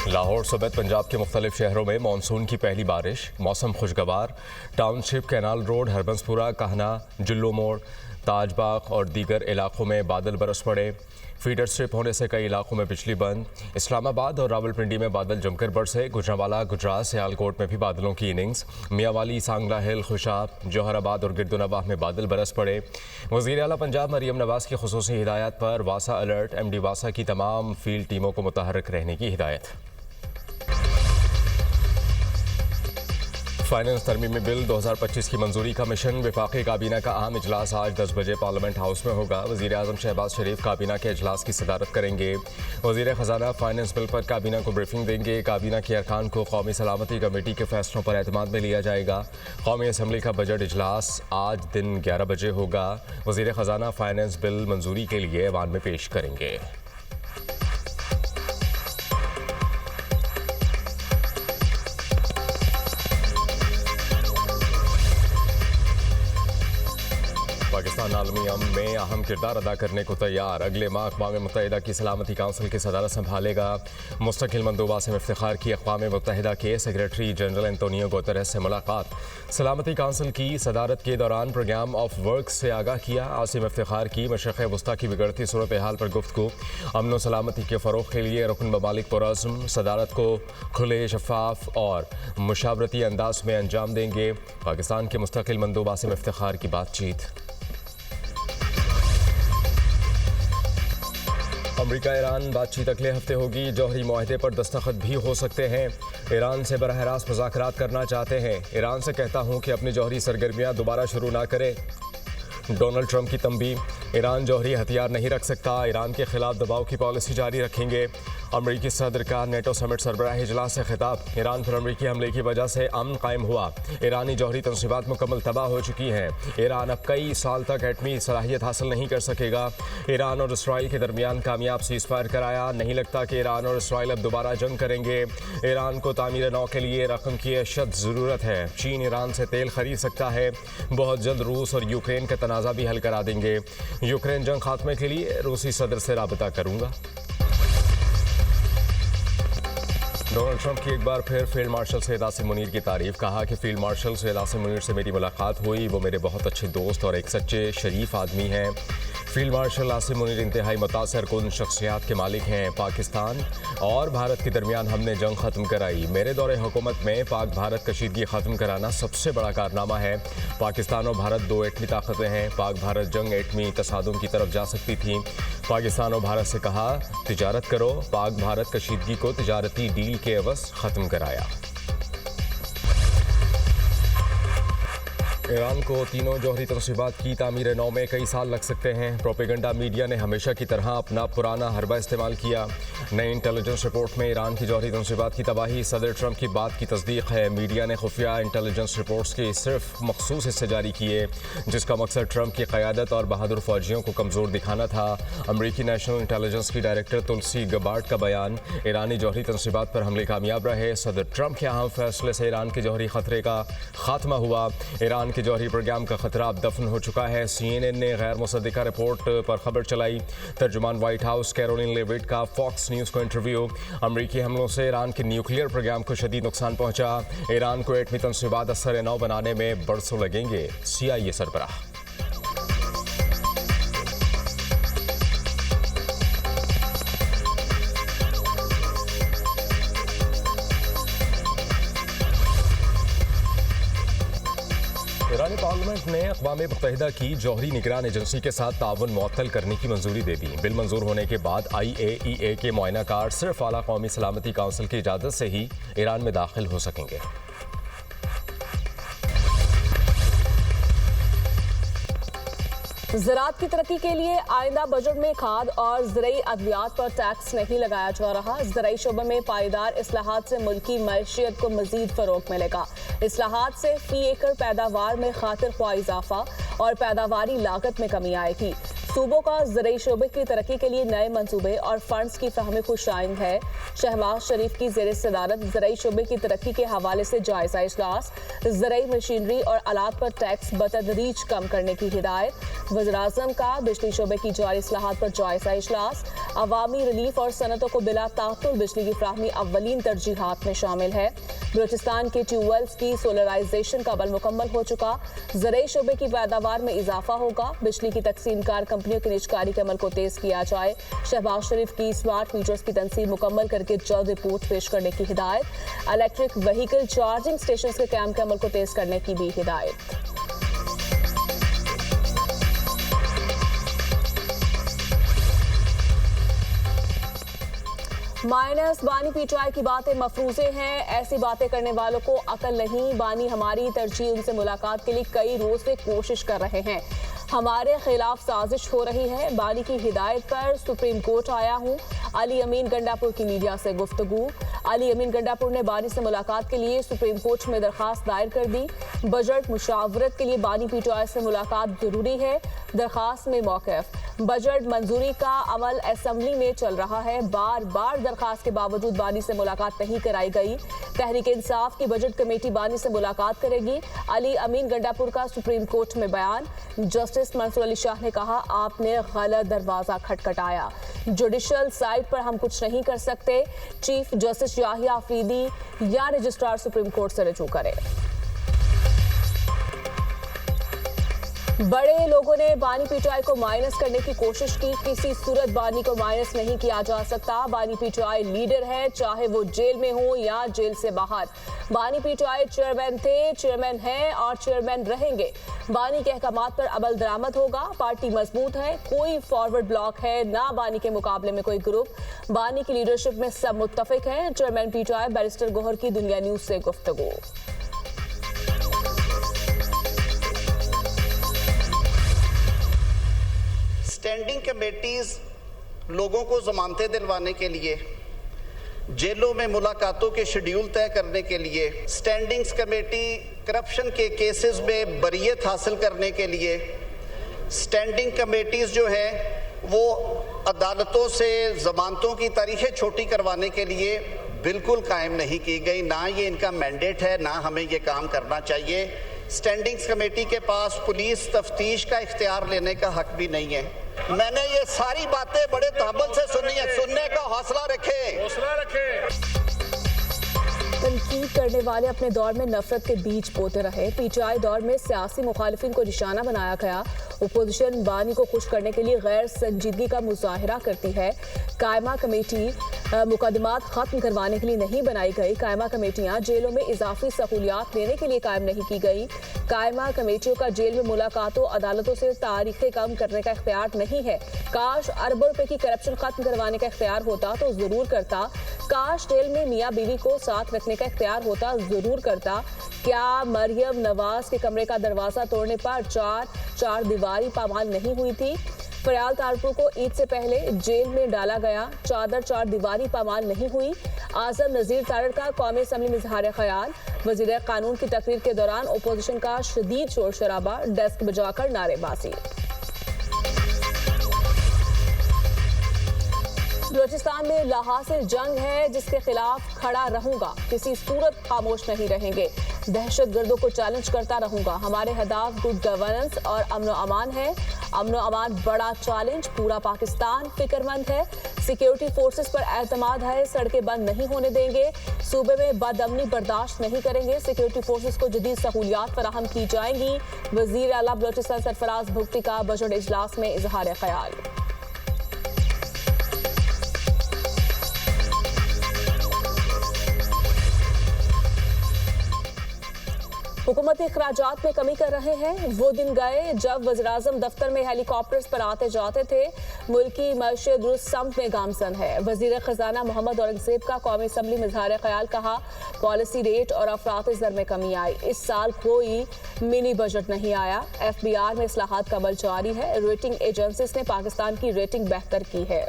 लाहौर समेत पंजाब के मुख्तलिफ शहरों में मानसून की पहली बारिश, मौसम खुशगवार। टाउनशिप, कैनाल रोड, हरबंसपुरा, कहना, जुल्लू मोड़, ताजबाग और दीगर इलाकों में बादल बरस पड़े। फीडर स्ट्रिप होने से कई इलाकों में बिजली बंद। इस्लामाबाद और रावलपिंडी में बादल जमकर बरसे। गुजरांवाला, गुजरात, सियालकोट में भी बादलों की इनिंग्स। मियावाली, सांगला हिल, खुशाब, जौहराबाद और गिरदुनवाह में बादल बरस पड़े। वज़ीर आला पंजाब मरियम नवाज की खुसूसी हिदायत पर वासा अलर्ट, MD वासा की तमाम फील्ड टीमों को मुतहर्रिक रहने की हिदायत। फाइनेंस तरमीमी बिल 2025 की मंजूरी का मिशन। वफाकी काबीना का अहम इजलास आज 10 बजे पार्लियामेंट हाउस में होगा। वज़ीर आज़म शहबाज शरीफ काबीना के इजलास की सदारत करेंगे। वज़ीर ख़जाना फाइनेंस बिल पर काबीना को ब्रीफिंग देंगे। काबीना के अरकान को कौमी सलामती कमेटी के फैसलों पर एतमाद में लिया जाएगा। कौमी असम्बली का बजट इजलास आज दिन 11 बजे होगा। वज़ीर ख़जाना फाइनेंस बिल मंजूरी के लिए ऐवान में पेश करेंगे। पाकिस्तान आलमी अमन में अहम किरदार अदा करने को तैयार। अगले माह अक़वाम मुत्तहिदा की सलामती काउंसिल की सदारत संभालेगा। मुस्तकिल मंदूबात में इफ्तिखार की अक़वाम मुत्तहिदा के सेक्रेटरी जनरल एंटोनियो गुतेरेस से मुलाकात। सलामती काउंसिल की सदारत के दौरान प्रोग्राम ऑफ वर्क से आगाह किया। आसिम इफ्तिखार की मशरिक़ वस्ता की बिगड़ती सूरत हाल पर गुफ्तगू। अमन व सलामती के फ़रोग़ के लिए रुकन ममालिक पुरअज़्म सदारत को खुले, शफ़ाफ़ और मुशावरती अंदाज में अंजाम देंगे। पाकिस्तान के मुस्तकिल मंदूबात में इफ्तिखार की बातचीत। अमरीका ईरान बातचीत अगले हफ्ते होगी। जौहरी मुआहदे पर दस्तखत भी हो सकते हैं। ईरान से बरह रास्त मुज़ाकरात करना चाहते हैं। ईरान से कहता हूं कि अपनी जौहरी सरगर्मियां दोबारा शुरू ना करे। डोनाल्ड ट्रंप की तंबीह, ईरान जौहरी हथियार नहीं रख सकता। ईरान के खिलाफ दबाव की पॉलिसी जारी रखेंगे। अमरीकी सदर का नेटो समिट सरबराह इजलास से खिताब। ईरान पर अमरीकी हमले की वजह से अमन कायम हुआ। ईरानी जौहरी तंसीबात मुकम्मल तबाह हो चुकी हैं। ईरान अब कई साल तक एटमी सलाहियत हासिल नहीं कर सकेगा। ईरान और इसराइल के दरमियान कामयाब सीज़फायर कराया। नहीं लगता कि ईरान और इसराइल अब दोबारा जंग करेंगे। ईरान को तामीर नौ के लिए रकम की अशद ज़रूरत है। चीन ईरान से तेल खरीद सकता है। बहुत जल्द रूस और यूक्रेन का तनाज़ा भी हल करा देंगे। यूक्रेन जंग खात्मे के लिए रूसी सदर से राबता करूंगा। डोनाल्ड ट्रंप की एक बार फिर फील्ड मार्शल सैयद आसिम मुनीर की तारीफ। कहा कि फील्ड मार्शल सैयद आसिम मुनीर से मेरी मुलाकात हुई। वो मेरे बहुत अच्छे दोस्त और एक सच्चे शरीफ आदमी हैं। फील्ड मार्शल आसिम मुनीर इंतहाई मुतासर कुन शख्सियात के मालिक हैं। पाकिस्तान और भारत के दरमियान हमने जंग ख़त्म कराई। मेरे दौरे हुकूमत में पाक भारत कशीदगी ख़त्म कराना सबसे बड़ा कारनामा है। पाकिस्तान और भारत दो एटमी ताकतें हैं। पाक भारत जंग एटमी तसादुम की तरफ जा सकती थी। पाकिस्तान और भारत से कहा तिजारत करो। पाक भारत कशीदगी को तिजारती डील के एवज़ ख़त्म कराया। ईरान को तीनों जौहरी तनसीबात की तामीर नौ में कई साल लग सकते हैं। प्रोपेगेंडा मीडिया ने हमेशा की तरह अपना पुराना हरबा इस्तेमाल किया। नई इंटेलिजेंस रिपोर्ट में ईरान की जौहरी तनसीबात की तबाही सदर ट्रंप की बात की तस्दीक है। मीडिया ने खुफिया इंटेलिजेंस रिपोर्ट्स के सिर्फ मखसूस हिस्से जारी किए, जिसका मकसद ट्रंप की क़यादत और बहादुर फौजियों को कमज़ोर दिखाना था। अमरीकी नेशनल इंटेलिजेंस की डायरेक्टर तुलसी गबार्ड का बयान, ईरानी जौहरी तनसीबात पर हमले कामयाब रहे। सदर ट्रंप के अहम फैसले से ईरान के जौहरी खतरे का खात्मा हुआ। ईरान के जौहरी प्रोग्राम का खतरा अब दफन हो चुका है। CNN ने गैर मुसद्दिका रिपोर्ट पर खबर चलाई। तर्जुमान व्हाइट हाउस कैरोलिन लेविट का फॉक्स न्यूज़ को इंटरव्यू। अमरीकी हमलों से ईरान के न्यूक्लियर प्रोग्राम को शदीद नुकसान पहुंचा। ईरान को एटमी तनसीबात असर नौ बनाने में बरसों लगेंगे। CIA सरबराह। ईरानी पार्लियामेंट ने अक़वाम मुत्तहिदा की जौहरी निगरान एजेंसी के साथ ताउन मुअत्तल करने की मंजूरी दे दी। बिल मंजूर होने के बाद IAEA के मुआयना कार सिर्फ आला कौमी सलामती काउंसिल की इजाज़त से ही ईरान में दाखिल हो सकेंगे। ज़राअत की तरक्की के लिए आइंदा बजट में खाद और ज़रई अद्वियात पर टैक्स नहीं लगाया जा रहा। ज़रई शोबे में पायदार इस्लाहात से मुल्की मैशियत को मज़ीद फ़रोग़ मिलेगा। इस्लाहात से फ़ी एकड़ पैदावार में खातिर ख्वाह इजाफा और पैदावारी लागत में कमी आएगी। सूबों का ज़रई शोबे की तरक्की के लिए नए मंसूबे और फंड्स की फहमी खुशाइंद है। शहबाज शरीफ की ज़ेर सदारत ज़रई शोबे की तरक्की के हवाले से जायज़ा इजलास। ज़रई मशीनरी और आलात पर टैक्स बतदरीज कम करने की हिदायत। वज़ीर-ए-आज़म का बिजली शोबे की जारी इस्लाहात पर जायज़ा इजलास। अवामी रिलीफ और सनतों को बिला तातुल बिजली की फ्राहमी अव्वलीन तरजीहात में शामिल है। बलूचिस्तान के ट्यूबवेल्स की सोलराइजेशन का अमल मुकम्मल हो चुका। ज़राई शोबे की पैदावार में इजाफा होगा। बिजली की तकसीमकार कंपनियों की निजकारी के अमल को तेज किया जाए। शहबाज शरीफ की स्मार्ट मीटर्स की तनसीब मुकम्मल करके जल्द रिपोर्ट पेश करने की हिदायत। इलेक्ट्रिक व्हीकल चार्जिंग स्टेशन के कैम के अमल को तेज करने की भी हिदायत। माइनस बानी पीटीआई की बातें मफरूजे हैं। ऐसी बातें करने वालों को अकल नहीं। बानी हमारी तरजीह उनसे मुलाकात के लिए कई रोज से कोशिश कर रहे हैं। हमारे खिलाफ साजिश हो रही है। बानी की हिदायत पर सुप्रीम कोर्ट आया हूँ। अली अमीन गंडापुर की मीडिया से गुफ्तगू। अली अमीन गंडापुर ने बानी से मुलाकात के लिए सुप्रीम कोर्ट में दरखास्त दायर कर दी। बजट मुशावरत के लिए बानी पीटीआई से मुलाकात जरूरी है। दरखास्त में मौक़िफ़। बजट मंजूरी का अमल असेंबली में चल रहा है। बार बार दरखास्त के बावजूद बानी से मुलाकात नहीं कराई गई। तहरीक इंसाफ की बजट कमेटी बानी से मुलाकात करेगी। अली अमीन गंडापुर का सुप्रीम कोर्ट में बयान। जस्टिस मंसूर अली शाह ने कहा, आपने गलत दरवाजा खटखटाया। जुडिशल साइड पर हम कुछ नहीं कर सकते। चीफ जस्टिस याहिया अफरीदी या रजिस्ट्रार सुप्रीम कोर्ट से रजू करे। बड़े लोगों ने बानी पीटीआई को माइनस करने की कोशिश की। किसी सूरत बानी को माइनस नहीं किया जा सकता। बानी पीटीआई लीडर है, चाहे वो जेल में हो या जेल से बाहर। बानी पीटीआई चेयरमैन थे, चेयरमैन हैं और चेयरमैन रहेंगे। बानी के अहकामात पर अमल दरामद होगा। पार्टी मजबूत है, कोई फॉरवर्ड ब्लॉक है ना बानी के मुकाबले में कोई ग्रुप। बानी की लीडरशिप में सब मुत्तफिक हैं। चेयरमैन पीटीआई बैरिस्टर गोहर की दुनिया न्यूज से गुफ्तगू। स्टैंडिंग कमेटीज लोगों को जमानतें दिलवाने के लिए, जेलों में मुलाकातों के शेड्यूल तय करने के लिए, स्टैंडिंग्स कमेटी करप्शन के केसेस में बरियत हासिल करने के लिए, स्टैंडिंग कमेटीज जो है वो अदालतों से जमानतों की तारीखें छोटी करवाने के लिए बिल्कुल कायम नहीं की गई। ना ये इनका मैंडेट है, ना हमें ये काम करना चाहिए। स्टैंडिंग्स कमेटी के पास पुलिस तफ्तीश का इख्तियार लेने का हक भी नहीं है। मैंने ये सारी बातें बड़े तहम्मुल से सुनी है। सुनने का हौसला रखें। तनकीद करने वाले अपने दौर में नफरत के बीज बोते रहे। पीटीआई दौर में सियासी मुखालिफिन को निशाना बनाया गया। ओपोजिशन बानी को खुश करने के लिए गैर संजीदगी का मुजाहिरा करती है। कायमा कमेटी मुकदमात खत्म करवाने के लिए नहीं बनाई गई। कायमा कमेटियां जेलों में इजाफी सहूलियात देने के लिए कायम नहीं की गई। कायमा कमेटियों का जेल में मुलाकातों अदालतों से तारीखें कम करने का इख्तियार नहीं है। काश अरबों रुपए की करप्शन खत्म करवाने का इख्तियार होता तो जरूर करता। काश जेल में मियाँ बीवी को साथ रखने का इख्तियार होता, जरूर करता। क्या मरियम नवाज के कमरे का दरवाजा तोड़ने पर चार दीवारी पामाल नहीं हुई थी? फरियाल तारपुर को ईद से पहले जेल में डाला गया। चार दीवारी पामाल नहीं हुई। आजम नजीर तारड़ का कौमी असम्बली में इजहार ख्याल। वजीर कानून की तकरीर के दौरान ओपोजिशन का शदीद शोर शराबा, डेस्क बजाकर नारेबाजी। बलूचिस्तान में लाहासिल जंग है, जिसके खिलाफ खड़ा रहूंगा। किसी सूरत खामोश नहीं रहेंगे। दहशतगर्दों को चैलेंज करता रहूंगा। हमारे हदाफ गुड गवर्नेंस और अमन अमान है। अमन अमान बड़ा चैलेंज। पूरा पाकिस्तान फिक्रमंद है। सिक्योरिटी फोर्सेस पर एतमाद है। सड़कें बंद नहीं होने देंगे। सूबे में बदअमनी बर्दाश्त नहीं करेंगे। सिक्योरिटी फोर्सेस को जदीद सहूलियात फराहम की जाएंगी। वजीर आला बलूचिस्तान सरफराज भुगती का बजट इजलास में इजहार ख्याल। हुकूमती अखराजात में कमी कर रहे हैं। वो दिन गए जब वज़ीर-ए-आज़म दफ्तर में हेलीकॉप्टर्स पर आते जाते थे। मुल्की मईशत दुरुस्त सम्त में गामजन है। वज़ीर ख़जाना मोहम्मद औरंगज़ेब का कौमी असम्बली में इज़हार ख्याल। कहा, पॉलिसी रेट और अफरात ज़र में कमी आई। इस साल कोई मिनी बजट नहीं आया। FBR में इस्लाहात का अमल जारी है। रेटिंग एजेंसीज ने पाकिस्तान की रेटिंग बेहतर की है।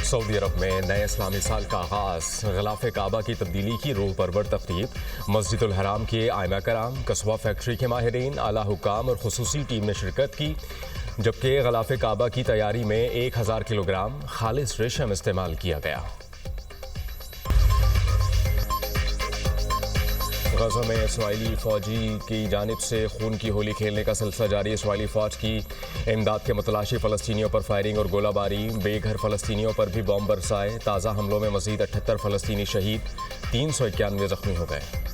सऊदी अरब में नए इस्लामी साल का आगाज। ग़िलाफ़े काबा की तब्दीली की रूह परवर तक़रीब। मस्जिदुल हराम के आइमा कराम, कस्बा फैक्ट्री के माहिरीन, आला हुक्काम और खुसूसी टीम ने शिरकत की। जबकि ग़िलाफ़े काबा की तैयारी में 1000 किलोग्राम खालिस रेशम इस्तेमाल किया गया। गज़ा में इसराइली फ़ौजी की जानिब से खून की होली खेलने का सिलसिला जारी। इसराइली फ़ौज की इमदाद के मतलाशी फ़लस्तीनियों पर फायरिंग और गोलाबारी, बेघर फ़लस्तीनियों पर भी बॉम्ब बरसाए। ताज़ा हमलों में मज़ीद 78 फ़लस्तीनी शहीद, 391 ज़ख्मी हो गए।